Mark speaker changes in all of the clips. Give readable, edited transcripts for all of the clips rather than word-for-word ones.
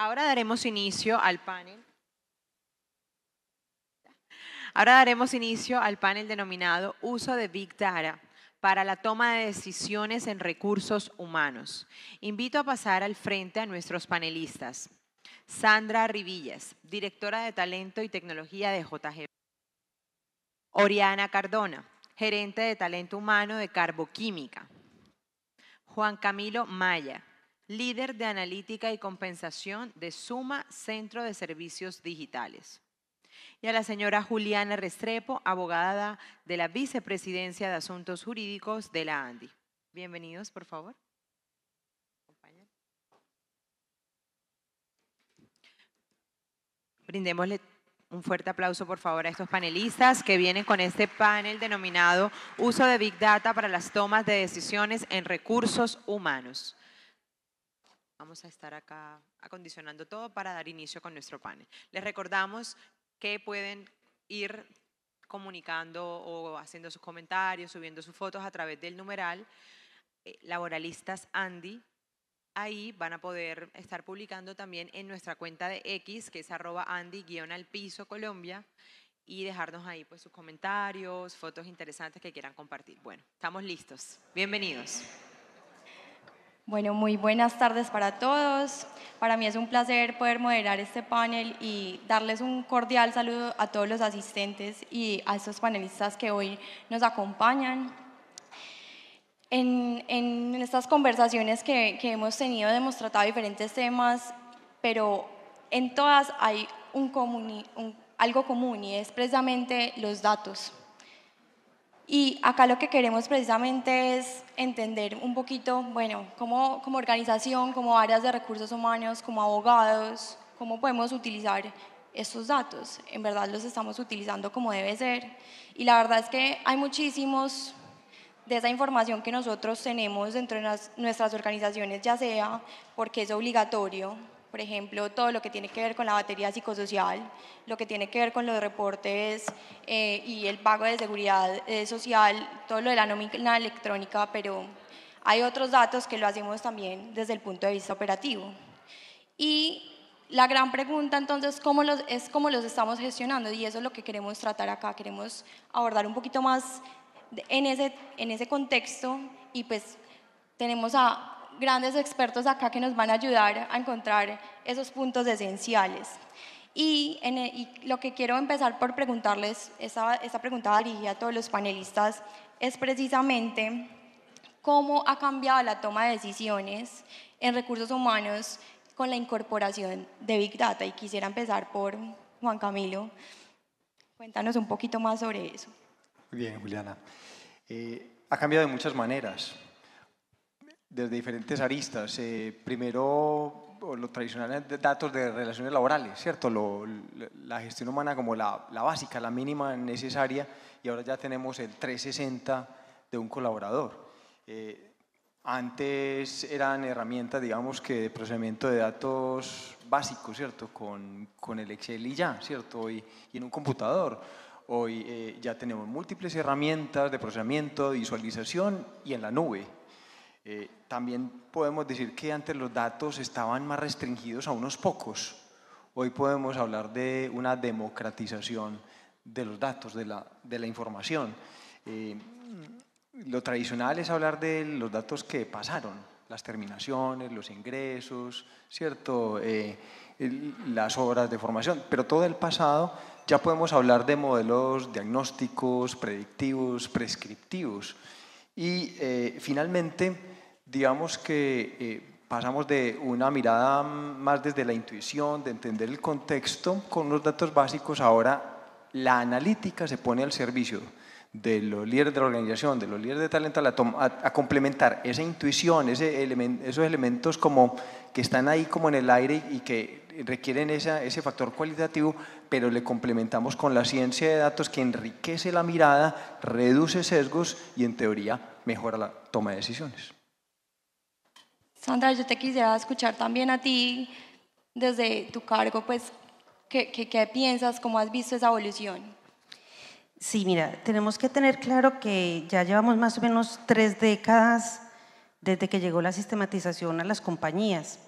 Speaker 1: Ahora daremos inicio al panel. Ahora daremos inicio al panel denominado Uso de Big Data para la toma de decisiones en recursos humanos. Invito a pasar al frente a nuestros panelistas. Sandra Rivillas, directora de Talento y Tecnología de JG. Oriana Cardona, gerente de Talento Humano de Carboquímica. Juan Camilo Maya, líder de Analítica y Compensación de Suma Centro de Servicios Digitales. Y a la señora Juliana Restrepo, abogada de la Vicepresidencia de Asuntos Jurídicos de la ANDI. Bienvenidos, por favor. Brindémosle un fuerte aplauso, por favor, a estos panelistas que vienen con este panel denominado Uso de Big Data para las tomas de decisiones en recursos humanos. Vamos a estar acá acondicionando todo para dar inicio con nuestro panel. Les recordamos que pueden ir comunicando o haciendo sus comentarios, subiendo sus fotos a través del numeral Laboralistas Andi. Ahí van a poder estar publicando también en nuestra cuenta de X, que es @Andi_al_piso Colombia, y dejarnos ahí pues sus comentarios, fotos interesantes que quieran compartir. Bueno, estamos listos. Bienvenidos.
Speaker 2: Bueno, muy buenas tardes para todos. Para mí es un placer poder moderar este panel y darles un cordial saludo a todos los asistentes y a estos panelistas que hoy nos acompañan. En estas conversaciones que hemos tenido hemos tratado diferentes temas, pero en todas hay algo común y es precisamente los datos. Y acá lo que queremos precisamente es entender un poquito, bueno, como organización, como áreas de recursos humanos, como abogados, cómo podemos utilizar estos datos. En verdad los estamos utilizando como debe ser. Y la verdad es que hay muchísimos de esa información que nosotros tenemos dentro de nuestras organizaciones, ya sea porque es obligatorio, por ejemplo, todo lo que tiene que ver con la batería psicosocial, lo que tiene que ver con los reportes y el pago de seguridad social, todo lo de la nómina electrónica, pero hay otros datos que lo hacemos también desde el punto de vista operativo. Y la gran pregunta entonces es cómo los estamos gestionando, y eso es lo que queremos tratar acá. Queremos abordar un poquito más en ese contexto, y pues tenemos a grandes expertos acá que nos van a ayudar a encontrar esos puntos esenciales. Y lo que quiero empezar por preguntarles, esta pregunta dirigida a todos los panelistas, es precisamente cómo ha cambiado la toma de decisiones en recursos humanos con la incorporación de Big Data. Y quisiera empezar por Juan Camilo. Cuéntanos un poquito más sobre eso.
Speaker 3: Muy bien, Juliana. Ha cambiado de muchas maneras, desde diferentes aristas. Primero, los tradicionales datos de relaciones laborales, ¿cierto? La gestión humana como la básica, la mínima necesaria, y ahora ya tenemos el 360 de un colaborador. Antes eran herramientas, digamos, que de procesamiento de datos básicos, ¿cierto? Con el Excel y ya, ¿cierto? Y en un computador. Hoy ya tenemos múltiples herramientas de procesamiento, de visualización y en la nube. También podemos decir que antes los datos estaban más restringidos a unos pocos. Hoy podemos hablar de una democratización de los datos, de la información. Lo tradicional es hablar de los datos que pasaron, las terminaciones, los ingresos, ¿cierto? Las horas de formación, pero todo el pasado ya podemos hablar de modelos diagnósticos, predictivos, prescriptivos. Y finalmente, digamos que pasamos de una mirada más desde la intuición, de entender el contexto con unos datos básicos. Ahora la analítica se pone al servicio de los líderes de la organización, de los líderes de talento, a complementar esa intuición, esos elementos como que están ahí como en el aire y que requieren ese factor cualitativo, pero le complementamos con la ciencia de datos que enriquece la mirada, reduce sesgos y en teoría mejora la toma de decisiones.
Speaker 2: Sandra, yo te quisiera escuchar también a ti desde tu cargo, pues, ¿qué piensas? ¿Cómo has visto esa evolución?
Speaker 4: Sí, mira, tenemos que tener claro que ya llevamos más o menos 3 décadas desde que llegó la sistematización a las compañías.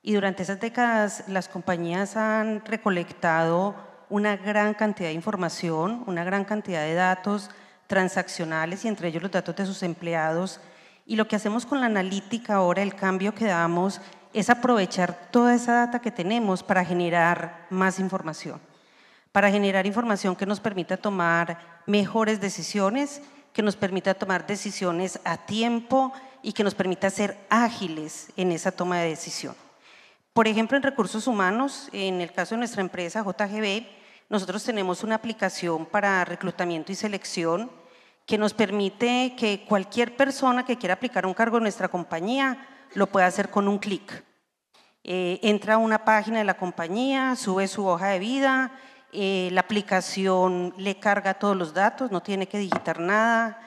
Speaker 4: Y durante esas décadas las compañías han recolectado una gran cantidad de información, una gran cantidad de datos transaccionales y entre ellos los datos de sus empleados. Y lo que hacemos con la analítica ahora, el cambio que damos, es aprovechar toda esa data que tenemos para generar más información, para generar información que nos permita tomar mejores decisiones, que nos permita tomar decisiones a tiempo y que nos permita ser ágiles en esa toma de decisión. Por ejemplo, en recursos humanos, en el caso de nuestra empresa JGB, nosotros tenemos una aplicación para reclutamiento y selección que nos permite que cualquier persona que quiera aplicar un cargo en nuestra compañía lo pueda hacer con un clic. Entra a una página de la compañía, sube su hoja de vida, la aplicación le carga todos los datos, no tiene que digitar nada.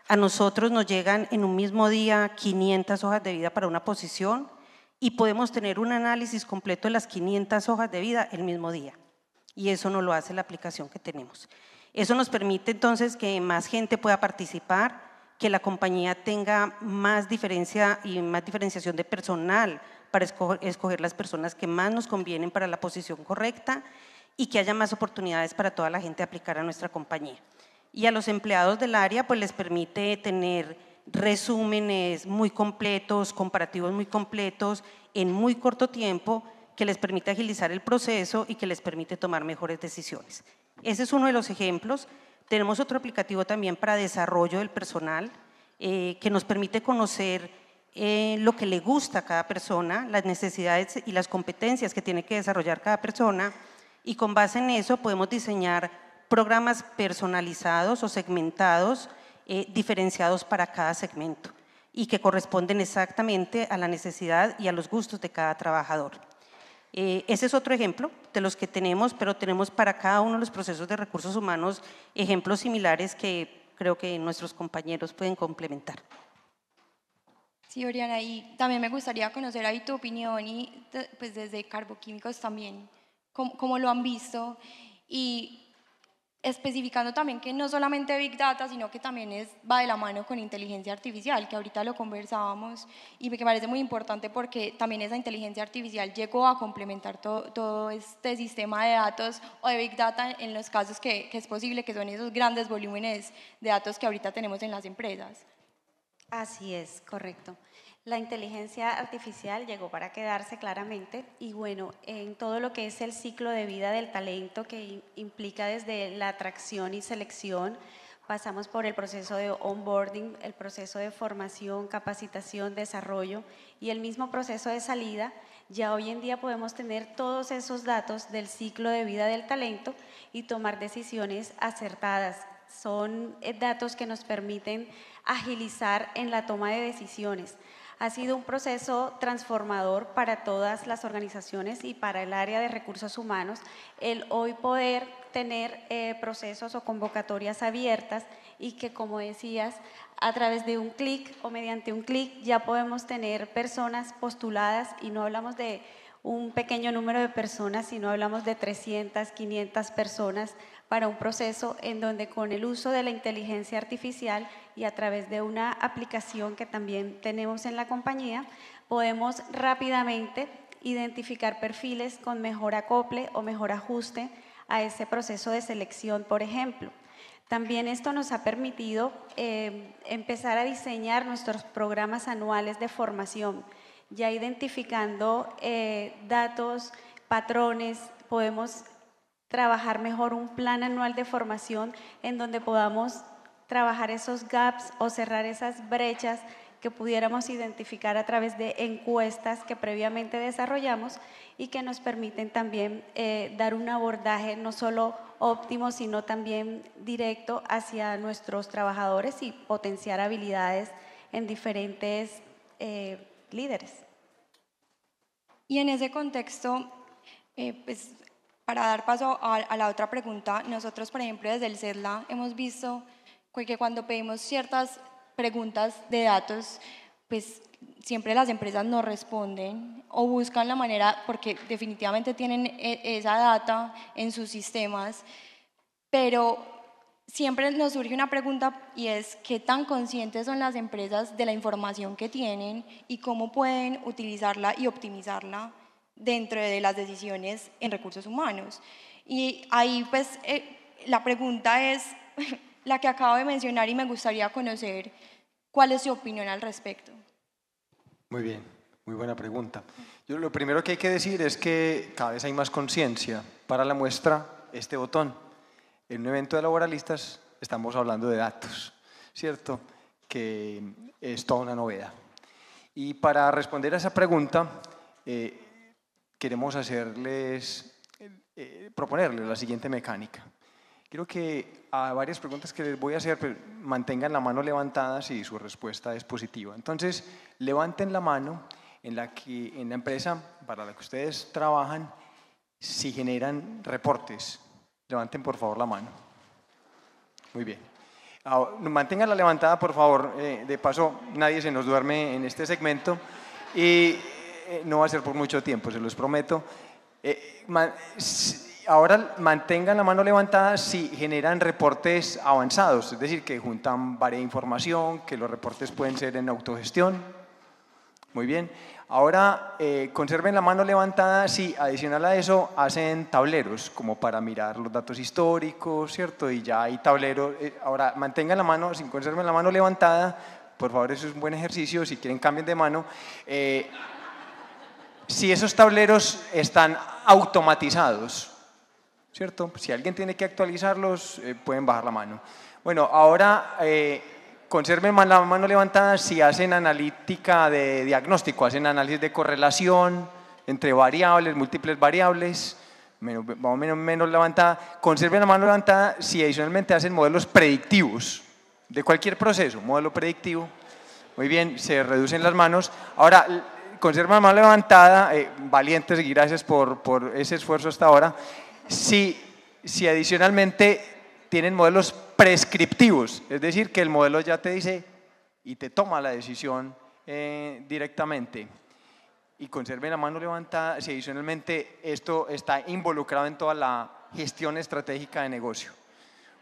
Speaker 4: A nosotros nos llegan en un mismo día 500 hojas de vida para una posición y podemos tener un análisis completo de las 500 hojas de vida el mismo día. Y eso no lo hace la aplicación que tenemos. Eso nos permite entonces que más gente pueda participar, que la compañía tenga más diferencia y más diferenciación de personal para escoger las personas que más nos convienen para la posición correcta y que haya más oportunidades para toda la gente aplicar a nuestra compañía. Y a los empleados del área pues les permite tener resúmenes muy completos, comparativos muy completos en muy corto tiempo que les permite agilizar el proceso y que les permite tomar mejores decisiones. Ese es uno de los ejemplos. Tenemos otro aplicativo también para desarrollo del personal que nos permite conocer lo que le gusta a cada persona, las necesidades y las competencias que tiene que desarrollar cada persona y con base en eso podemos diseñar programas personalizados o segmentados, diferenciados para cada segmento y que corresponden exactamente a la necesidad y a los gustos de cada trabajador. Ese es otro ejemplo de los que tenemos, pero tenemos para cada uno de los procesos de recursos humanos ejemplos similares que creo que nuestros compañeros pueden complementar.
Speaker 2: Sí, Oriana, y también me gustaría conocer ahí tu opinión y pues desde Carboquímicos también, cómo lo han visto y especificando también que no solamente Big Data, sino que también va de la mano con inteligencia artificial, que ahorita lo conversábamos y me parece muy importante porque también esa inteligencia artificial llegó a complementar todo este sistema de datos o de Big Data en los casos que es posible, que son esos grandes volúmenes de datos que ahorita tenemos en las empresas.
Speaker 5: Así es, correcto. La inteligencia artificial llegó para quedarse claramente y bueno, en todo lo que es el ciclo de vida del talento que implica desde la atracción y selección, pasamos por el proceso de onboarding, el proceso de formación, capacitación, desarrollo y el mismo proceso de salida. Ya hoy en día podemos tener todos esos datos del ciclo de vida del talento y tomar decisiones acertadas. Son datos que nos permiten agilizar en la toma de decisiones. Ha sido un proceso transformador para todas las organizaciones y para el área de recursos humanos el hoy poder tener procesos o convocatorias abiertas y que, como decías, a través de un clic o mediante un clic ya podemos tener personas postuladas y no hablamos de un pequeño número de personas, sino hablamos de 300, 500 personas para un proceso en donde con el uso de la inteligencia artificial y a través de una aplicación que también tenemos en la compañía, podemos rápidamente identificar perfiles con mejor acople o mejor ajuste a ese proceso de selección, por ejemplo. También esto nos ha permitido empezar a diseñar nuestros programas anuales de formación, ya identificando datos, patrones, podemos trabajar mejor un plan anual de formación en donde podamos trabajar esos gaps o cerrar esas brechas que pudiéramos identificar a través de encuestas que previamente desarrollamos y que nos permiten también dar un abordaje no solo óptimo, sino también directo hacia nuestros trabajadores y potenciar habilidades en diferentes líderes.
Speaker 2: Y en ese contexto, pues para dar paso a la otra pregunta, nosotros, por ejemplo, desde el CEDLA hemos visto que cuando pedimos ciertas preguntas de datos, pues siempre las empresas no responden o buscan la manera, porque definitivamente tienen esa data en sus sistemas, pero siempre nos surge una pregunta y es ¿qué tan conscientes son las empresas de la información que tienen y cómo pueden utilizarla y optimizarla dentro de las decisiones en recursos humanos. Y ahí pues la pregunta es la que acabo de mencionar y me gustaría conocer cuál es su opinión al respecto.
Speaker 3: Muy bien, muy buena pregunta. Yo lo primero que hay que decir es que cada vez hay más conciencia. Para la muestra, este botón. En un evento de laboralistas estamos hablando de datos, ¿cierto? Que es toda una novedad. Y para responder a esa pregunta, queremos proponerles la siguiente mecánica. Quiero que a varias preguntas que les voy a hacer, pues, mantengan la mano levantada si su respuesta es positiva. Entonces, levanten la mano en la empresa para la que ustedes trabajan, si generan reportes. Levanten por favor la mano. Muy bien. Manténganla levantada por favor. De paso, nadie se nos duerme en este segmento y no va a ser por mucho tiempo, se los prometo. Ahora mantengan la mano levantada si generan reportes avanzados, es decir, que juntan varias información, que los reportes pueden ser en autogestión. Muy bien. Ahora conserven la mano levantada si adicional a eso hacen tableros, como para mirar los datos históricos, ¿cierto? Y ya hay tableros. Ahora mantengan la mano, si conserven la mano levantada, por favor, eso es un buen ejercicio. Si quieren, cambien de mano. Si esos tableros están automatizados, ¿cierto? Si alguien tiene que actualizarlos, pueden bajar la mano. Bueno, ahora conserven la mano levantada si hacen analítica de diagnóstico, hacen análisis de correlación entre variables, múltiples variables, más o menos levantada. Conserven la mano levantada si adicionalmente hacen modelos predictivos de cualquier proceso, modelo predictivo. Muy bien, se reducen las manos. Ahora, conserven la mano levantada, valientes y gracias por ese esfuerzo hasta ahora. Si adicionalmente tienen modelos prescriptivos, es decir, que el modelo ya te dice y te toma la decisión directamente. Y conserven la mano levantada si adicionalmente esto está involucrado en toda la gestión estratégica de negocio.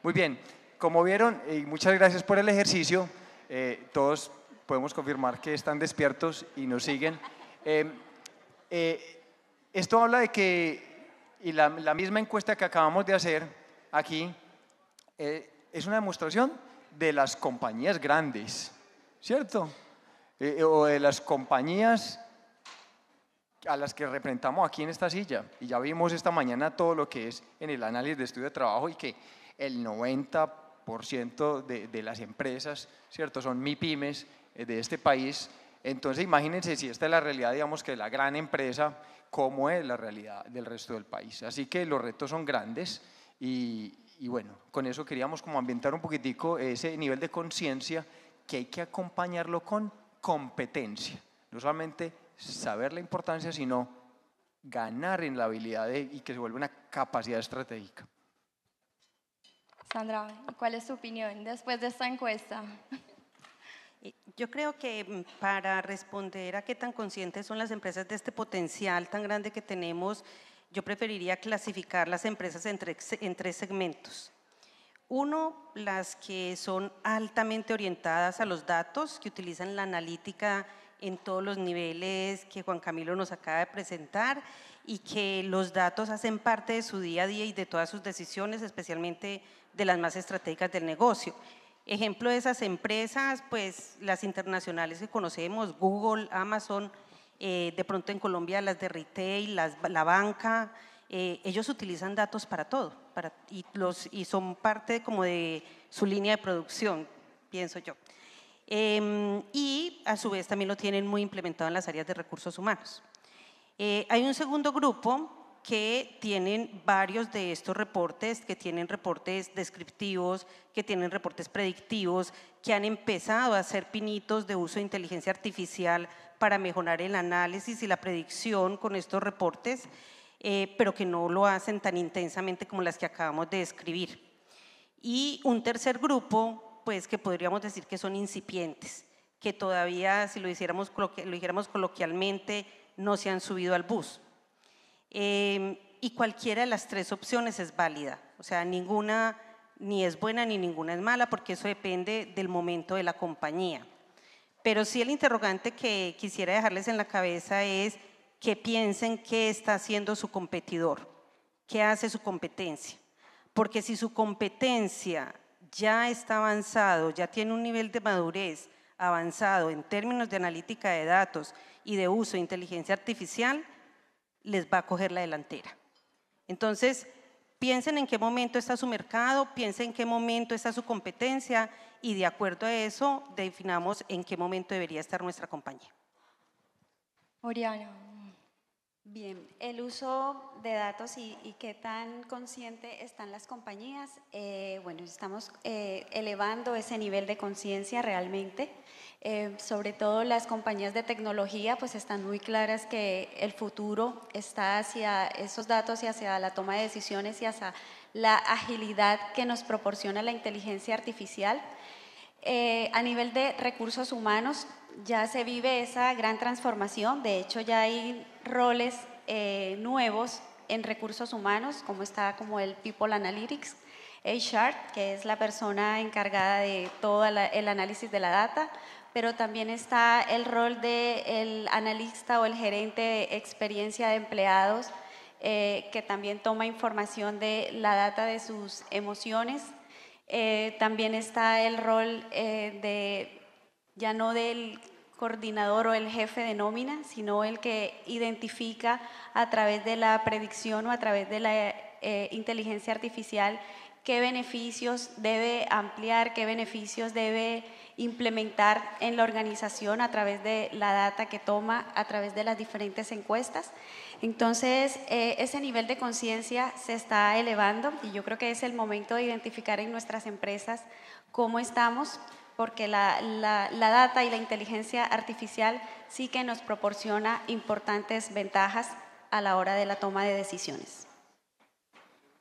Speaker 3: Muy bien, como vieron, y muchas gracias por el ejercicio, todos podemos confirmar que están despiertos y nos siguen. Esto habla de que, y la misma encuesta que acabamos de hacer aquí, es una demostración de las compañías grandes, ¿cierto? O de las compañías a las que representamos aquí en esta silla. Y ya vimos esta mañana todo lo que es en el análisis de estudio de trabajo y que el 90% de las empresas, ¿cierto?, son MIPYMES de este país. Entonces imagínense si esta es la realidad, digamos, que la gran empresa, cómo es la realidad del resto del país. Así que los retos son grandes y bueno, con eso queríamos como ambientar un poquitico ese nivel de conciencia que hay que acompañarlo con competencia. No solamente saber la importancia, sino ganar en la habilidad y que se vuelva una capacidad estratégica.
Speaker 2: Sandra, ¿cuál es tu opinión después de esta encuesta?
Speaker 4: Yo creo que para responder a qué tan conscientes son las empresas de este potencial tan grande que tenemos, yo preferiría clasificar las empresas en tres segmentos. Uno, las que son altamente orientadas a los datos, que utilizan la analítica en todos los niveles que Juan Camilo nos acaba de presentar y que los datos hacen parte de su día a día y de todas sus decisiones, especialmente de las más estratégicas del negocio. Ejemplo de esas empresas, pues las internacionales que conocemos, Google, Amazon, de pronto en Colombia las de retail, la banca, ellos utilizan datos para todo y son parte como de su línea de producción, pienso yo. Y a su vez también lo tienen muy implementado en las áreas de recursos humanos. Hay un segundo grupo que tienen varios de estos reportes, que tienen reportes descriptivos, que tienen reportes predictivos, que han empezado a hacer pinitos de uso de inteligencia artificial para mejorar el análisis y la predicción con estos reportes, pero que no lo hacen tan intensamente como las que acabamos de describir. Y un tercer grupo, pues que podríamos decir que son incipientes, que todavía, si lo dijéramos coloquialmente, no se han subido al bus. Y cualquiera de las tres opciones es válida, o sea, ninguna ni es buena ni ninguna es mala, porque eso depende del momento de la compañía. Pero sí, el interrogante que quisiera dejarles en la cabeza es que piensen qué está haciendo su competidor, qué hace su competencia. Porque si su competencia ya está avanzado, ya tiene un nivel de madurez avanzado en términos de analítica de datos y de uso de inteligencia artificial, les va a coger la delantera. Entonces, piensen en qué momento está su mercado, piensen en qué momento está su competencia y de acuerdo a eso definamos en qué momento debería estar nuestra compañía.
Speaker 2: Oriana.
Speaker 5: Bien, el uso de datos y qué tan consciente están las compañías. Bueno, estamos elevando ese nivel de conciencia realmente. Sobre todo las compañías de tecnología pues están muy claras que el futuro está hacia esos datos y hacia la toma de decisiones y hacia la agilidad que nos proporciona la inteligencia artificial. A nivel de recursos humanos ya se vive esa gran transformación, de hecho ya hay roles nuevos en recursos humanos, como está como el People Analytics, HR, que es la persona encargada de todo el análisis de la data, pero también está el rol del analista o el gerente de experiencia de empleados, que también toma información de la data de sus emociones. También está el rol ya no del coordinador o el jefe de nómina, sino el que identifica a través de la predicción o a través de la inteligencia artificial qué beneficios debe ampliar, qué beneficios debe implementar en la organización a través de la data que toma, a través de las diferentes encuestas. Entonces, ese nivel de conciencia se está elevando y yo creo que es el momento de identificar en nuestras empresas cómo estamos, porque la data y la inteligencia artificial sí que nos proporciona importantes ventajas a la hora de la toma de decisiones.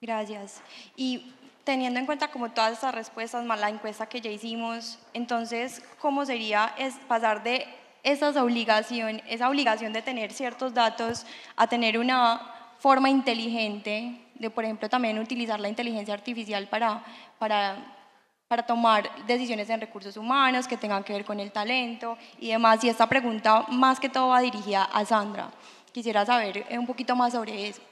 Speaker 2: Gracias. Y teniendo en cuenta como todas estas respuestas más la encuesta que ya hicimos, entonces, ¿cómo sería pasar de esa obligación de tener ciertos datos a tener una forma inteligente de, por ejemplo, también utilizar la inteligencia artificial para tomar decisiones en recursos humanos que tengan que ver con el talento y demás? Y esta pregunta más que todo va dirigida a Sandra. Quisiera saber un poquito más sobre eso.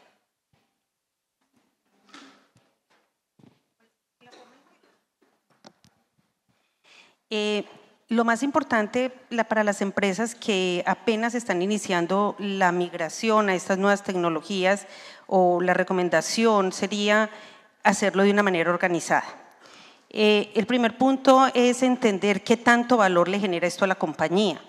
Speaker 4: Lo más importante para las empresas que apenas están iniciando la migración a estas nuevas tecnologías o la recomendación sería hacerlo de una manera organizada. El primer punto es entender qué tanto valor le genera esto a la compañía,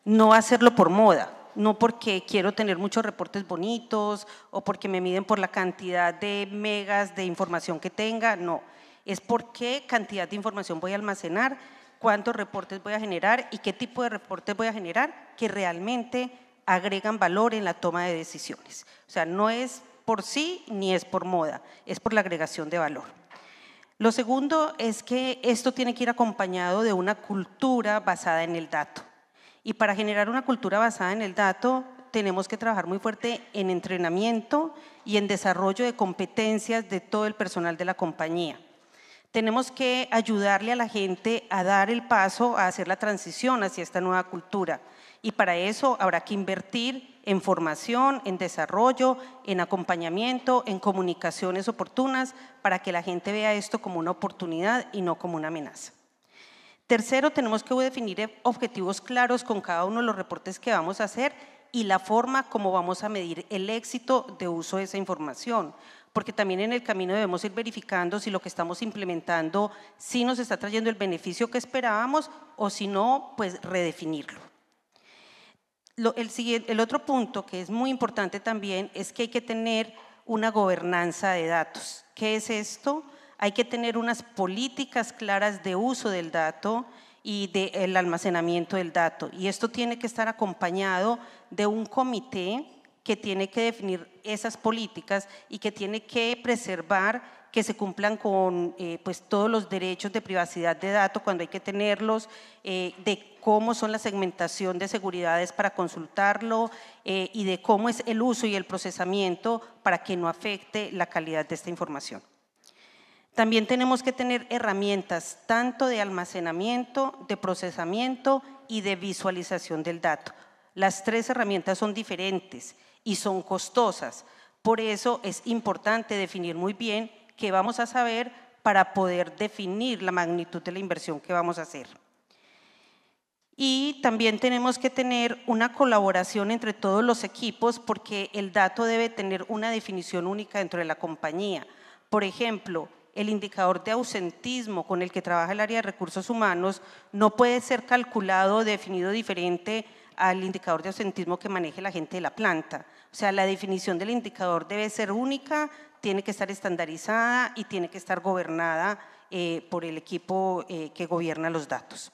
Speaker 4: no hacerlo por moda, no porque quiero tener muchos reportes bonitos o porque me miden por la cantidad de megas de información que tenga, no, es por qué cantidad de información voy a almacenar, cuántos reportes voy a generar y qué tipo de reportes voy a generar que realmente agregan valor en la toma de decisiones. O sea, no es por sí ni es por moda, es por la agregación de valor. Lo segundo es que esto tiene que ir acompañado de una cultura basada en el dato. Y para generar una cultura basada en el dato tenemos que trabajar muy fuerte en entrenamiento y en desarrollo de competencias de todo el personal de la compañía. Tenemos que ayudarle a la gente a dar el paso, a hacer la transición hacia esta nueva cultura. Y para eso habrá que invertir en formación, en desarrollo, en acompañamiento, en comunicaciones oportunas para que la gente vea esto como una oportunidad y no como una amenaza. Tercero, tenemos que definir objetivos claros con cada uno de los reportes que vamos a hacer y la forma como vamos a medir el éxito de uso de esa información. Porque también en el camino debemos ir verificando si lo que estamos implementando sí nos está trayendo el beneficio que esperábamos o si no, pues redefinirlo. El otro punto que es muy importante también es que hay que tener una gobernanza de datos. ¿Qué es esto? Hay que tener unas políticas claras de uso del dato y del almacenamiento del dato. Y esto tiene que estar acompañado de un comité que tiene que definir esas políticas y que tiene que preservar que se cumplan con pues todos los derechos de privacidad de datos cuando hay que tenerlos, de cómo son la segmentación de seguridades para consultarlo y de cómo es el uso y el procesamiento para que no afecte la calidad de esta información. También tenemos que tener herramientas tanto de almacenamiento, de procesamiento y de visualización del dato. Las 3 herramientas son diferentes y son costosas. Por eso es importante definir muy bien qué vamos a saber para poder definir la magnitud de la inversión que vamos a hacer. Y también tenemos que tener una colaboración entre todos los equipos porque el dato debe tener una definición única dentro de la compañía. Por ejemplo, el indicador de ausentismo con el que trabaja el área de recursos humanos no puede ser calculado o definido diferente al indicador de ausentismo que maneje la gente de la planta. O sea, la definición del indicador debe ser única, tiene que estar estandarizada y tiene que estar gobernada por el equipo que gobierna los datos.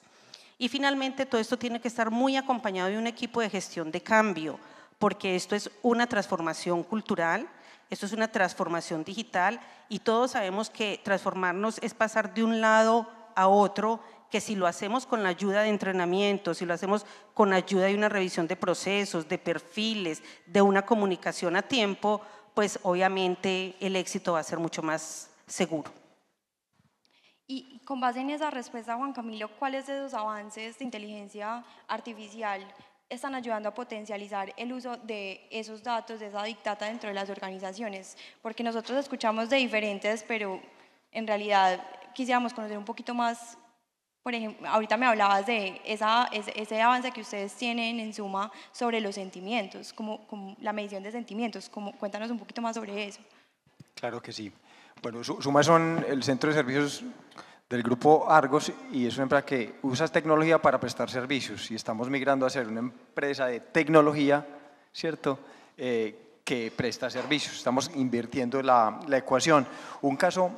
Speaker 4: Y finalmente, todo esto tiene que estar muy acompañado de un equipo de gestión de cambio, porque esto es una transformación cultural, esto es una transformación digital y todos sabemos que transformarnos es pasar de un lado a otro, que si lo hacemos con la ayuda de entrenamiento, si lo hacemos con la ayuda de una revisión de procesos, de perfiles, de una comunicación a tiempo, pues obviamente el éxito va a ser mucho más seguro.
Speaker 2: Y con base en esa respuesta, Juan Camilo, ¿cuáles de esos avances de inteligencia artificial están ayudando a potencializar el uso de esos datos, de esa Big Data dentro de las organizaciones? Porque nosotros escuchamos de diferentes, pero en realidad quisiéramos conocer un poquito más. Por ejemplo, ahorita me hablabas de ese avance que ustedes tienen en Suma sobre los sentimientos, como la medición de sentimientos. Cuéntanos un poquito más sobre eso.
Speaker 3: Claro que sí. Bueno, Suma son el centro de servicios del grupo Argos y es una empresa que usa tecnología para prestar servicios y estamos migrando a ser una empresa de tecnología, ¿cierto?, que presta servicios. Estamos invirtiendo la ecuación. Un caso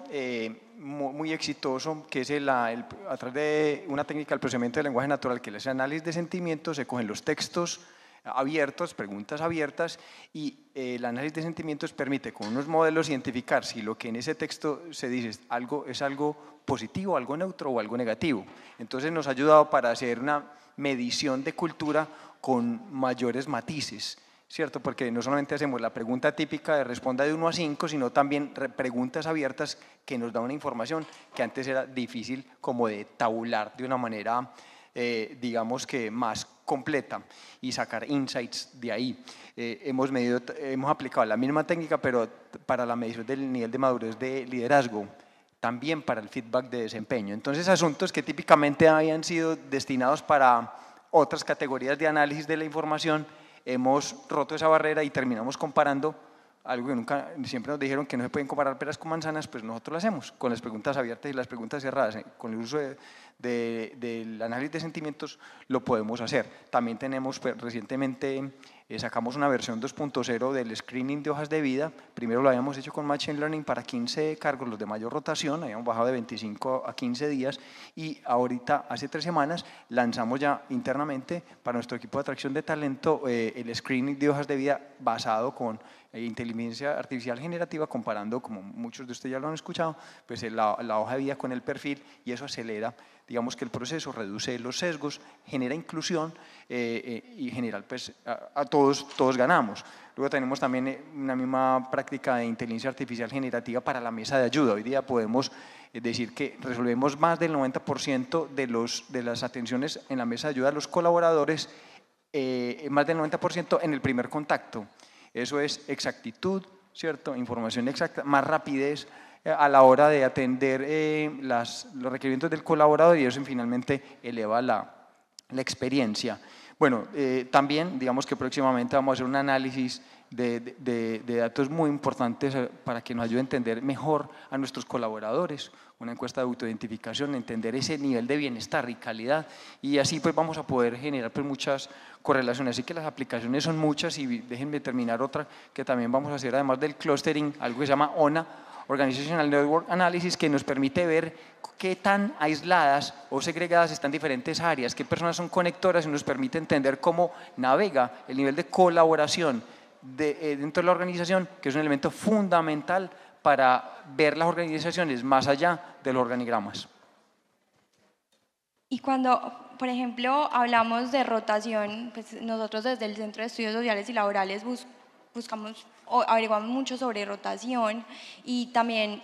Speaker 3: muy exitoso que es a través de una técnica del procesamiento del lenguaje natural que es el análisis de sentimientos, se cogen los textos abiertos, preguntas abiertas y el análisis de sentimientos permite con unos modelos identificar si lo que en ese texto se dice es algo positivo, algo neutro o algo negativo. Entonces nos ha ayudado para hacer una medición de cultura con mayores matices, ¿cierto? Porque no solamente hacemos la pregunta típica de responda de 1 a 5, sino también preguntas abiertas que nos da una información que antes era difícil como de tabular de una manera digamos que más completa y sacar insights de ahí. Hemos aplicado la misma técnica pero para la medición del nivel de madurez de liderazgo, también para el feedback de desempeño. Entonces asuntos que típicamente habían sido destinados para otras categorías de análisis de la información, hemos roto esa barrera y terminamos comparando algo que siempre nos dijeron que no se pueden comparar peras con manzanas, pues nosotros lo hacemos con las preguntas abiertas y las preguntas cerradas. Con el uso del análisis de sentimientos lo podemos hacer. También tenemos, pues, recientemente sacamos una versión 2.0 del screening de hojas de vida. Primero lo habíamos hecho con Machine Learning para 15 cargos, los de mayor rotación, habíamos bajado de 25 a 15 días y ahorita, hace 3 semanas, lanzamos ya internamente para nuestro equipo de atracción de talento el screening de hojas de vida basado con inteligencia artificial generativa, comparando, como muchos de ustedes ya lo han escuchado, pues la hoja de vida con el perfil y eso acelera, digamos que el proceso, reduce los sesgos, genera inclusión y general pues a todos ganamos. Luego tenemos también una misma práctica de inteligencia artificial generativa para la mesa de ayuda. Hoy día podemos decir que resolvemos más del 90% de las atenciones en la mesa de ayuda a los colaboradores, más del 90% en el primer contacto. Eso es exactitud, ¿cierto? Información exacta, más rapidez a la hora de atender los requerimientos del colaborador y eso finalmente eleva la experiencia. Bueno, también digamos que próximamente vamos a hacer un análisis de datos muy importantes para que nos ayude a entender mejor a nuestros colaboradores, una encuesta de autoidentificación, entender ese nivel de bienestar y calidad y así pues vamos a poder generar pues muchas correlaciones. Así que las aplicaciones son muchas y déjenme terminar otra que también vamos a hacer además del clustering, algo que se llama ONA, Organizational Network Analysis, que nos permite ver qué tan aisladas o segregadas están diferentes áreas, qué personas son conectoras y nos permite entender cómo navega el nivel de colaboración dentro de la organización, que es un elemento fundamental para ver las organizaciones más allá de los organigramas.
Speaker 2: Y cuando, por ejemplo, hablamos de rotación, pues nosotros desde el Centro de Estudios Sociales y Laborales buscamos o averiguamos mucho sobre rotación y también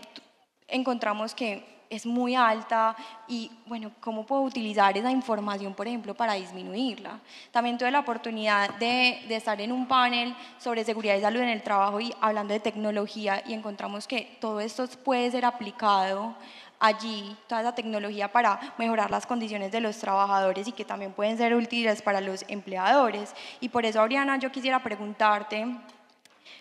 Speaker 2: encontramos que es muy alta y, bueno, ¿cómo puedo utilizar esa información, por ejemplo, para disminuirla? También tuve la oportunidad de estar en un panel sobre seguridad y salud en el trabajo y hablando de tecnología, y encontramos que todo esto puede ser aplicado allí, toda esa tecnología, para mejorar las condiciones de los trabajadores y que también pueden ser útiles para los empleadores. Y por eso, Oriana, yo quisiera preguntarte,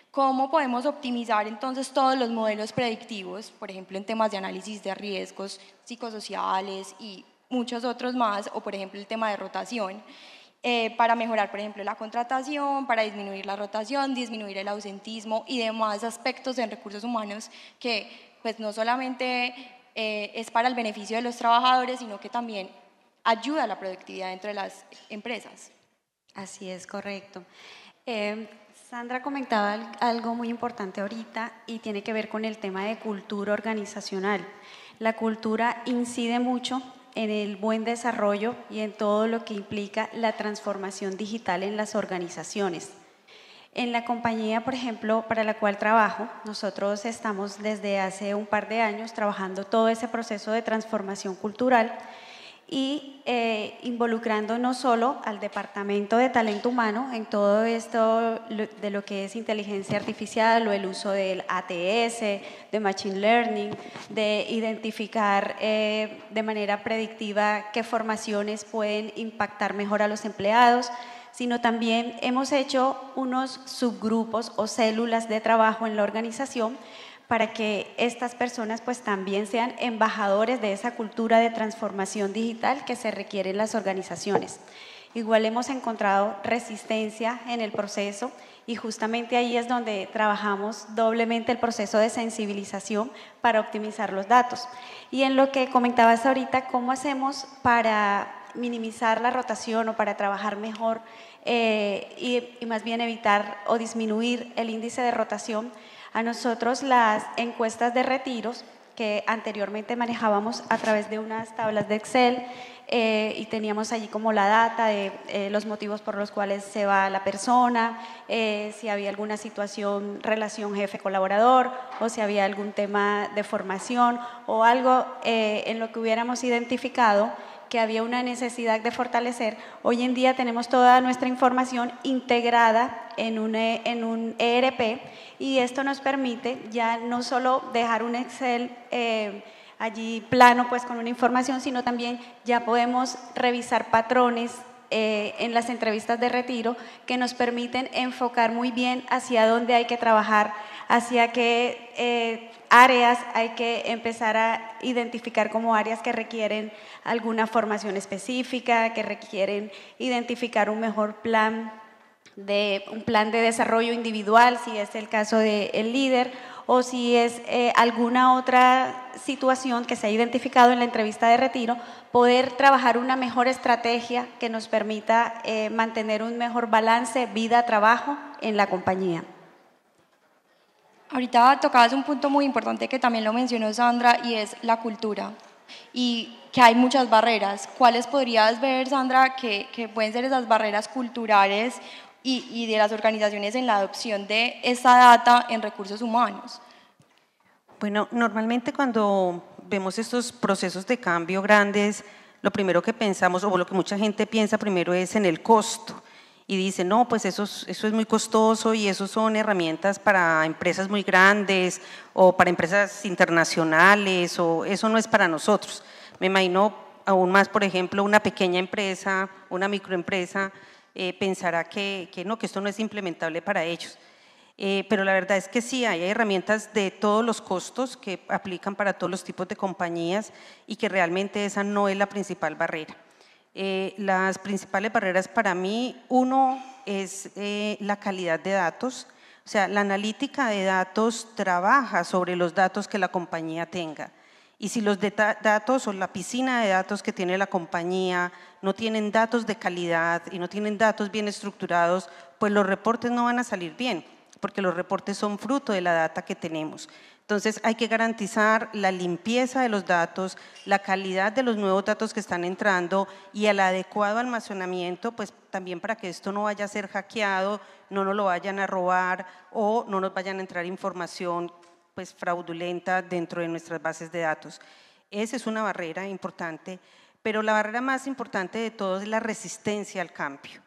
Speaker 2: ¿cómo podemos optimizar entonces todos los modelos predictivos, por ejemplo, en temas de análisis de riesgos psicosociales y muchos otros más, o por ejemplo el tema de rotación, para mejorar, por ejemplo, la contratación, para disminuir la rotación, disminuir el ausentismo y demás aspectos en recursos humanos que pues no solamente es para el beneficio de los trabajadores, sino que también ayuda a la productividad dentro de las empresas?
Speaker 5: Así es, correcto. Sandra comentaba algo muy importante ahorita y tiene que ver con el tema de cultura organizacional. La cultura incide mucho en el buen desarrollo y en todo lo que implica la transformación digital en las organizaciones. En la compañía, por ejemplo, para la cual trabajo, nosotros estamos desde hace un par de años trabajando todo ese proceso de transformación cultural y involucrando no solo al Departamento de Talento Humano en todo esto de lo que es inteligencia artificial o el uso del ATS, de Machine Learning, de identificar de manera predictiva qué formaciones pueden impactar mejor a los empleados, sino también hemos hecho unos subgrupos o células de trabajo en la organización para que estas personas pues también sean embajadores de esa cultura de transformación digital que se requiere en las organizaciones. Igual hemos encontrado resistencia en el proceso y justamente ahí es donde trabajamos doblemente el proceso de sensibilización para optimizar los datos. Y en lo que comentabas ahorita, ¿cómo hacemos para minimizar la rotación o para trabajar mejor y más bien evitar o disminuir el índice de rotación? A nosotros las encuestas de retiros que anteriormente manejábamos a través de unas tablas de Excel y teníamos allí como la data de los motivos por los cuales se va la persona, si había alguna situación, relación jefe-colaborador o si había algún tema de formación o algo en lo que hubiéramos identificado que había una necesidad de fortalecer. Hoy en día tenemos toda nuestra información integrada en un ERP y esto nos permite ya no solo dejar un Excel allí plano pues con una información, sino también ya podemos revisar patrones en las entrevistas de retiro que nos permiten enfocar muy bien hacia dónde hay que trabajar, hacia qué áreas hay que empezar a identificar como áreas que requieren alguna formación específica, que requieren identificar un mejor plan de desarrollo individual, si es el caso del líder, o si es alguna otra situación que se ha identificado en la entrevista de retiro, poder trabajar una mejor estrategia que nos permita mantener un mejor balance vida-trabajo en la compañía.
Speaker 2: Ahorita tocabas un punto muy importante que también lo mencionó Sandra y es la cultura y que hay muchas barreras. ¿Cuáles podrías ver, Sandra, que pueden ser esas barreras culturales y de las organizaciones en la adopción de esa data en recursos humanos?
Speaker 4: Bueno, normalmente cuando vemos estos procesos de cambio grandes, lo primero que pensamos, o lo que mucha gente piensa primero es en el costo. Y dice, no, pues eso es muy costoso y eso son herramientas para empresas muy grandes o para empresas internacionales o eso no es para nosotros. Me imagino aún más, por ejemplo, una pequeña empresa, una microempresa, pensará que no, que esto no es implementable para ellos. Pero la verdad es que sí, hay herramientas de todos los costos que aplican para todos los tipos de compañías y que realmente esa no es la principal barrera. Las principales barreras para mí, uno es la calidad de datos, o sea, la analítica de datos trabaja sobre los datos que la compañía tenga. Y si los datos o la piscina de datos que tiene la compañía no tienen datos de calidad y no tienen datos bien estructurados, pues los reportes no van a salir bien, porque los reportes son fruto de la data que tenemos. Entonces hay que garantizar la limpieza de los datos, la calidad de los nuevos datos que están entrando y el adecuado almacenamiento, pues también para que esto no vaya a ser hackeado, no nos lo vayan a robar o no nos vayan a entrar información pues fraudulenta dentro de nuestras bases de datos. Esa es una barrera importante, pero la barrera más importante de todo es la resistencia al cambio.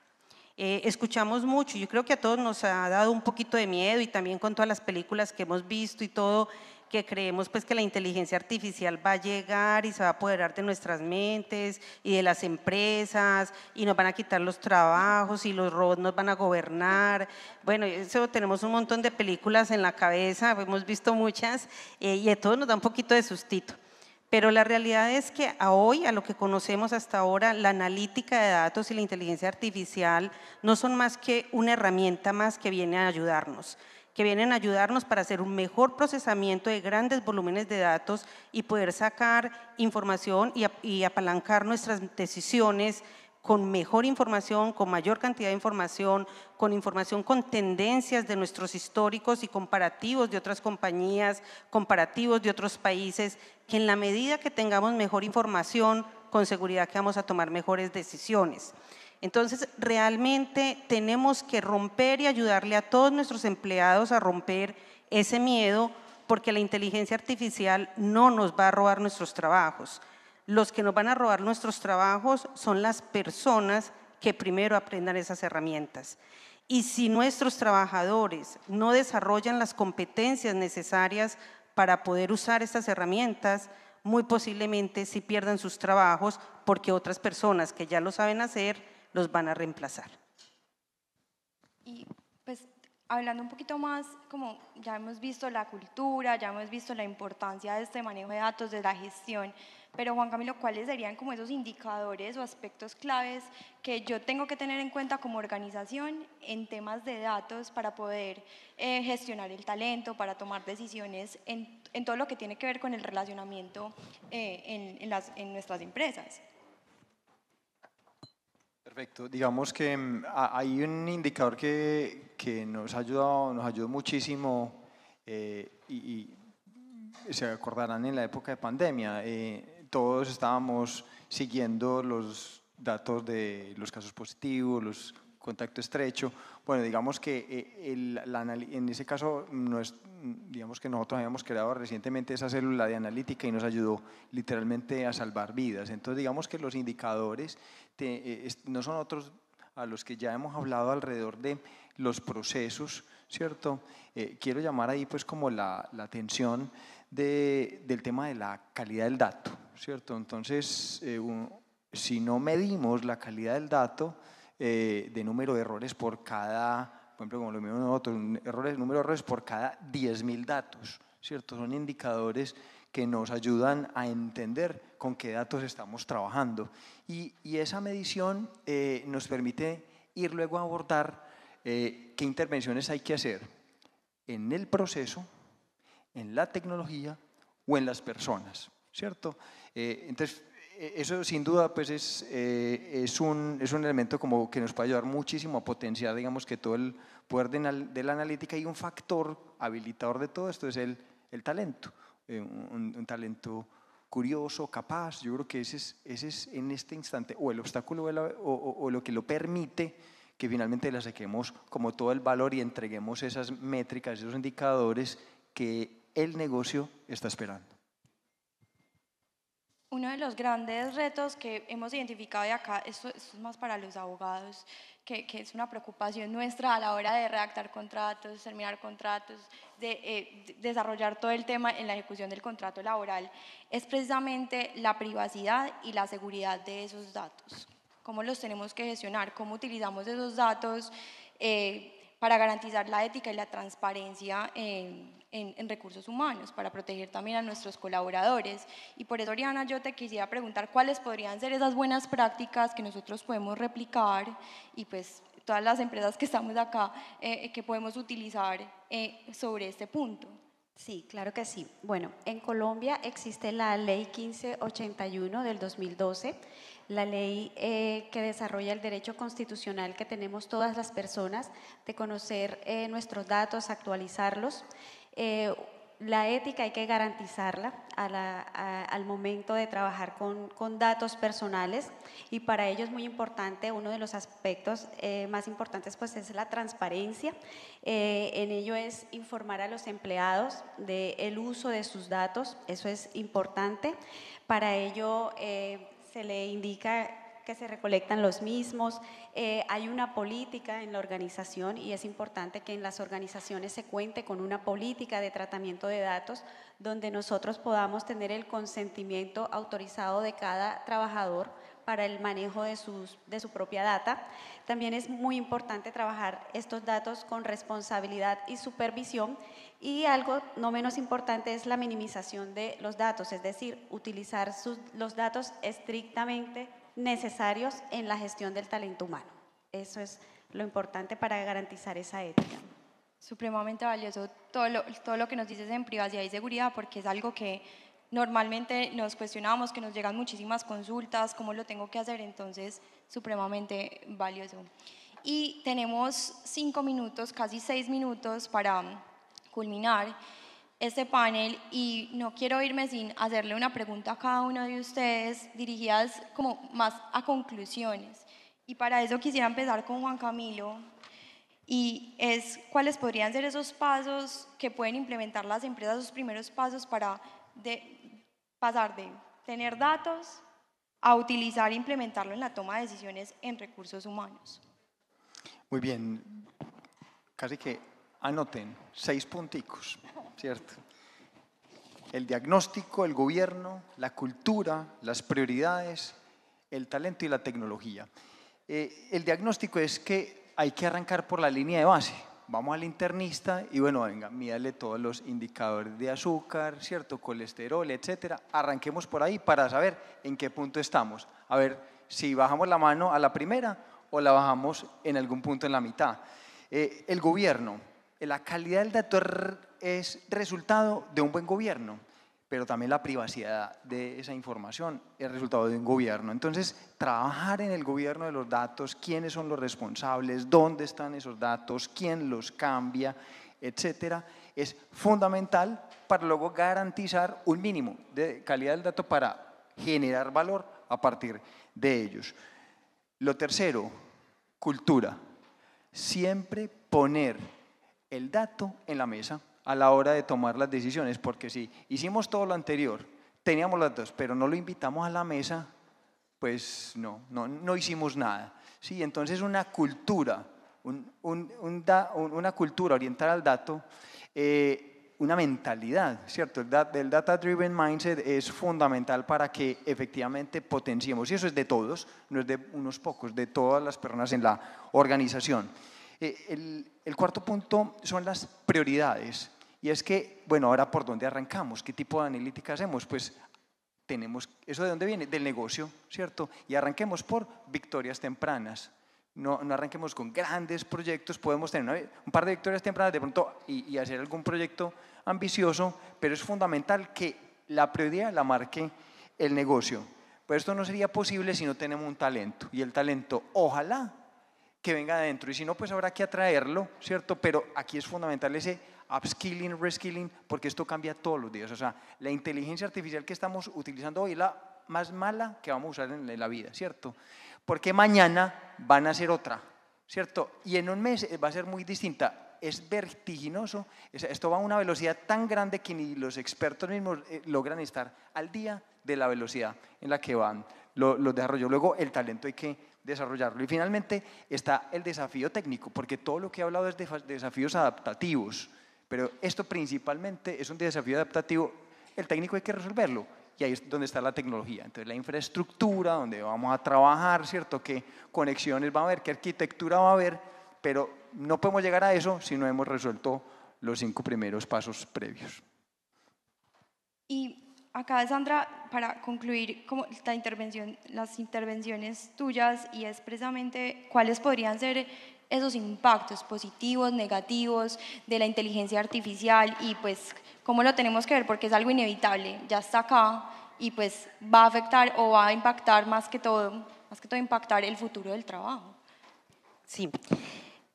Speaker 4: Escuchamos mucho, yo creo que a todos nos ha dado un poquito de miedo y también con todas las películas que hemos visto y todo, que creemos pues que la inteligencia artificial va a llegar y se va a apoderar de nuestras mentes y de las empresas y nos van a quitar los trabajos y los robots nos van a gobernar. Bueno, eso tenemos un montón de películas en la cabeza, hemos visto muchas y a todos nos da un poquito de sustito. Pero la realidad es que hoy, a lo que conocemos hasta ahora, la analítica de datos y la inteligencia artificial no son más que una herramienta más que viene a ayudarnos, para hacer un mejor procesamiento de grandes volúmenes de datos y poder sacar información y apalancar nuestras decisiones con mejor información, con mayor cantidad de información con tendencias de nuestros históricos y comparativos de otras compañías, comparativos de otros países, que en la medida que tengamos mejor información, con seguridad que vamos a tomar mejores decisiones. Entonces, realmente tenemos que romper y ayudarle a todos nuestros empleados a romper ese miedo, porque la inteligencia artificial no nos va a robar nuestros trabajos. Los que nos van a robar nuestros trabajos son las personas que primero aprendan esas herramientas. Y si nuestros trabajadores no desarrollan las competencias necesarias para poder usar estas herramientas, muy posiblemente sí pierdan sus trabajos porque otras personas que ya lo saben hacer los van a reemplazar.
Speaker 2: Y pues hablando un poquito más, como ya hemos visto la cultura, ya hemos visto la importancia de este manejo de datos, de la gestión, pero Juan Camilo, ¿cuáles serían como esos indicadores o aspectos claves que yo tengo que tener en cuenta como organización en temas de datos para poder gestionar el talento, para tomar decisiones en todo lo que tiene que ver con el relacionamiento en nuestras empresas?
Speaker 3: Perfecto. Digamos que hay un indicador que nos ayudó muchísimo y se acordarán en la época de pandemia. Todos estábamos siguiendo los datos de los casos positivos, los contacto estrecho. Bueno, digamos que en ese caso, digamos que nosotros habíamos creado recientemente esa célula de analítica y nos ayudó literalmente a salvar vidas. Entonces, digamos que los indicadores no son otros a los que ya hemos hablado alrededor de los procesos, ¿cierto? Quiero llamar ahí pues como la atención del tema de la calidad del dato, ¿cierto? Entonces, si no medimos la calidad del dato, de número de errores por cada, por ejemplo, como lo medimos nosotros, número de errores por cada 10.000 datos, ¿cierto? Son indicadores que nos ayudan a entender con qué datos estamos trabajando. Y esa medición nos permite ir luego a abordar qué intervenciones hay que hacer en el proceso, en la tecnología o en las personas, ¿cierto? Entonces, eso sin duda pues es un elemento como que nos puede ayudar muchísimo a potenciar, digamos, que todo el poder de la analítica, y un factor habilitador de todo esto es el talento, un talento curioso, capaz. Yo creo que ese es en este instante o el obstáculo o lo que lo permite que finalmente le saquemos como todo el valor y entreguemos esas métricas, esos indicadores que el negocio está esperando.
Speaker 2: Uno de los grandes retos que hemos identificado de acá, esto es más para los abogados, que es una preocupación nuestra a la hora de redactar contratos, terminar contratos, de desarrollar todo el tema en la ejecución del contrato laboral, es precisamente la privacidad y la seguridad de esos datos. ¿Cómo los tenemos que gestionar? ¿Cómo utilizamos esos datos para garantizar la ética y la transparencia en recursos humanos, para proteger también a nuestros colaboradores? Y por eso, Oriana, yo te quisiera preguntar cuáles podrían ser esas buenas prácticas que nosotros podemos replicar y pues todas las empresas que estamos acá que podemos utilizar sobre este punto.
Speaker 5: Sí, claro que sí. Bueno, en Colombia existe la Ley 1581 del 2012, la ley que desarrolla el derecho constitucional que tenemos todas las personas de conocer nuestros datos, actualizarlos. la ética hay que garantizarla al momento de trabajar con datos personales, y para ello es muy importante, uno de los aspectos más importantes pues es la transparencia. En ello es informar a los empleados del uso de sus datos, eso es importante. Para ello se le indica que se recolectan los mismos, hay una política en la organización y es importante que en las organizaciones se cuente con una política de tratamiento de datos donde nosotros podamos tener el consentimiento autorizado de cada trabajador para el manejo de su propia data. También es muy importante trabajar estos datos con responsabilidad y supervisión, y algo no menos importante es la minimización de los datos, es decir, utilizar los datos estrictamente necesarios en la gestión del talento humano. Eso es lo importante para garantizar esa ética.
Speaker 2: Supremamente valioso todo lo que nos dices en privacidad y seguridad, porque es algo que normalmente nos cuestionamos, que nos llegan muchísimas consultas, cómo lo tengo que hacer, entonces supremamente valioso. Y tenemos 5 minutos, casi 6 minutos para culminar este panel, y no quiero irme sin hacerle una pregunta a cada uno de ustedes dirigidas como más a conclusiones, y para eso quisiera empezar con Juan Camilo, y es cuáles podrían ser esos pasos que pueden implementar las empresas, sus primeros pasos para pasar de tener datos a utilizar e implementarlo en la toma de decisiones en recursos humanos.
Speaker 3: Muy bien, casi que anoten 6 punticos, ¿cierto? El diagnóstico, el gobierno, la cultura, las prioridades, el talento y la tecnología. El diagnóstico es que hay que arrancar por la línea de base. Vamos al internista y bueno, venga, mídale todos los indicadores de azúcar, ¿cierto? Colesterol, etcétera. Arranquemos por ahí para saber en qué punto estamos. A ver si bajamos la mano a la primera o la bajamos en algún punto en la mitad. El gobierno, la calidad del dato es resultado de un buen gobierno, pero también la privacidad de esa información es resultado de un gobierno. Entonces, trabajar en el gobierno de los datos, quiénes son los responsables, dónde están esos datos, quién los cambia, etcétera, es fundamental para luego garantizar un mínimo de calidad del dato para generar valor a partir de ellos. Lo tercero, cultura. Siempre poner el dato en la mesa a la hora de tomar las decisiones, porque si hicimos todo lo anterior, teníamos los datos, pero no lo invitamos a la mesa, pues no hicimos nada. ¿Sí? Entonces una cultura, una cultura orientada al dato, una mentalidad, ¿cierto? El data driven mindset es fundamental para que efectivamente potenciemos, y eso es de todos, no es de unos pocos, de todas las personas en la organización. El cuarto punto son las prioridades, y es que, bueno, ahora ¿por dónde arrancamos? ¿Qué tipo de analítica hacemos? Pues tenemos, ¿eso de dónde viene? Del negocio, ¿cierto? Y arranquemos por victorias tempranas. No arranquemos con grandes proyectos, podemos tener un par de victorias tempranas de pronto y hacer algún proyecto ambicioso, pero es fundamental que la prioridad la marque el negocio. Pues esto no sería posible si no tenemos un talento, y el talento ojalá que venga de adentro, y si no, pues habrá que atraerlo, ¿cierto? Pero aquí es fundamental ese upskilling, reskilling, porque esto cambia todos los días. O sea, la inteligencia artificial que estamos utilizando hoy es la más mala que vamos a usar en la vida, ¿cierto? Porque mañana van a ser otra, ¿cierto? Y en un mes va a ser muy distinta. Es vertiginoso, esto va a una velocidad tan grande que ni los expertos mismos logran estar al día de la velocidad en la que van los desarrollos. Luego el talento hay que desarrollarlo. Y finalmente está el desafío técnico, porque todo lo que he hablado es de desafíos adaptativos, pero esto principalmente es un desafío adaptativo, el técnico hay que resolverlo, y ahí es donde está la tecnología. Entonces la infraestructura, donde vamos a trabajar, ¿cierto? ¿Qué conexiones va a haber? ¿Qué arquitectura va a haber? Pero no podemos llegar a eso si no hemos resuelto los 5 primeros pasos previos.
Speaker 2: Y acá, Sandra, para concluir como las intervenciones tuyas, y es precisamente cuáles podrían ser esos impactos positivos, negativos de la inteligencia artificial, y pues cómo lo tenemos que ver, porque es algo inevitable, ya está acá y pues va a afectar o va a impactar más que todo impactar el futuro del trabajo.
Speaker 4: Sí.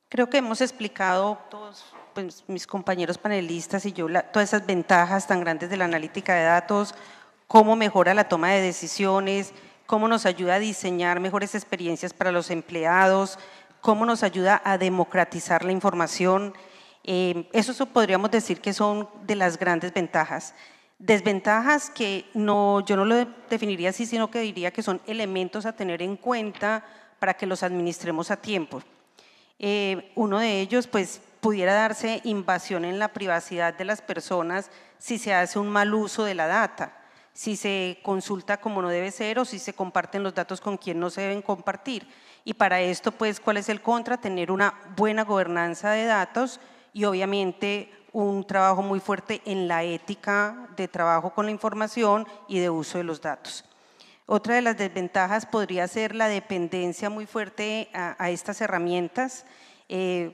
Speaker 4: Creo que hemos explicado todos, pues, mis compañeros panelistas y yo, todas esas ventajas tan grandes de la analítica de datos, cómo mejora la toma de decisiones, cómo nos ayuda a diseñar mejores experiencias para los empleados, cómo nos ayuda a democratizar la información. Eso podríamos decir que son de las grandes ventajas. Desventajas que yo no lo definiría así, sino que diría que son elementos a tener en cuenta para que los administremos a tiempo. Uno de ellos, pues, pudiera darse invasión en la privacidad de las personas si se hace un mal uso de la data, si se consulta como no debe ser o si se comparten los datos con quien no se deben compartir. Y para esto, pues, ¿cuál es el contra? Tener una buena gobernanza de datos y obviamente un trabajo muy fuerte en la ética de trabajo con la información y de uso de los datos. Otra de las desventajas podría ser la dependencia muy fuerte a estas herramientas.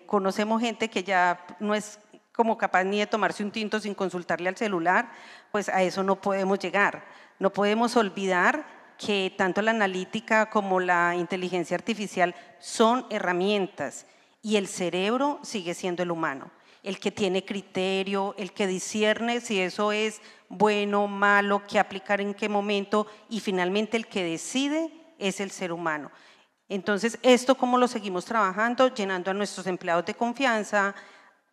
Speaker 4: Conocemos gente que ya no es como capaz ni de tomarse un tinto sin consultarle al celular, pues a eso no podemos llegar. No podemos olvidar que tanto la analítica como la inteligencia artificial son herramientas y el cerebro sigue siendo el humano, el que tiene criterio, el que discierne si eso es bueno, malo, qué aplicar en qué momento y finalmente el que decide es el ser humano. Entonces, ¿esto cómo lo seguimos trabajando? Llenando a nuestros empleados de confianza,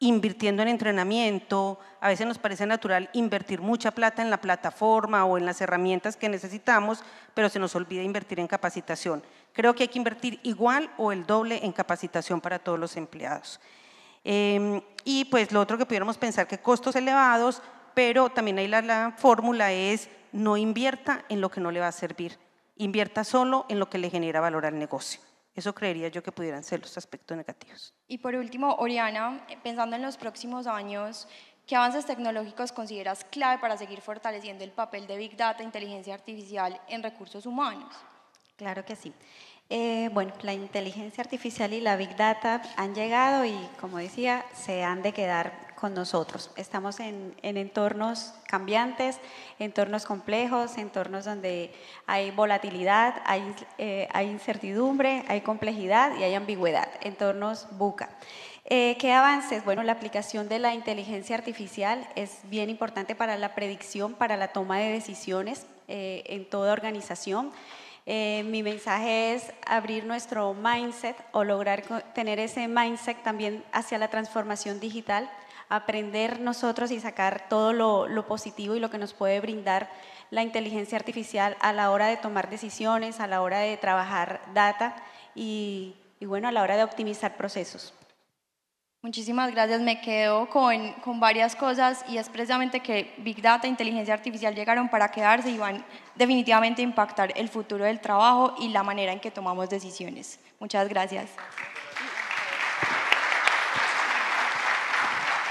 Speaker 4: invirtiendo en entrenamiento. A veces nos parece natural invertir mucha plata en la plataforma o en las herramientas que necesitamos, pero se nos olvida invertir en capacitación. Creo que hay que invertir igual o el doble en capacitación para todos los empleados. Y pues lo otro que pudiéramos pensar que costos elevados, pero también ahí la fórmula es no invierta en lo que no le va a servir, invierta solo en lo que le genera valor al negocio. Eso creería yo que pudieran ser los aspectos negativos.
Speaker 2: Y por último, Oriana, pensando en los próximos años, ¿qué avances tecnológicos consideras clave para seguir fortaleciendo el papel de Big Data e inteligencia artificial en recursos humanos?
Speaker 5: Claro que sí. Bueno, la inteligencia artificial y la Big Data han llegado y, como decía, se han de quedar con nosotros. Estamos en entornos cambiantes, entornos complejos, entornos donde hay volatilidad, hay incertidumbre, hay complejidad y hay ambigüedad, entornos VUCA. ¿Qué avances? Bueno, la aplicación de la inteligencia artificial es bien importante para la predicción, para la toma de decisiones en toda organización. Mi mensaje es abrir nuestro mindset o lograr tener ese mindset también hacia la transformación digital, aprender nosotros y sacar todo lo positivo y lo que nos puede brindar la inteligencia artificial a la hora de tomar decisiones, a la hora de trabajar data y bueno, a la hora de optimizar procesos.
Speaker 2: Muchísimas gracias, me quedo con varias cosas y es precisamente que Big Data e inteligencia artificial llegaron para quedarse y van definitivamente a impactar el futuro del trabajo y la manera en que tomamos decisiones. Muchas gracias.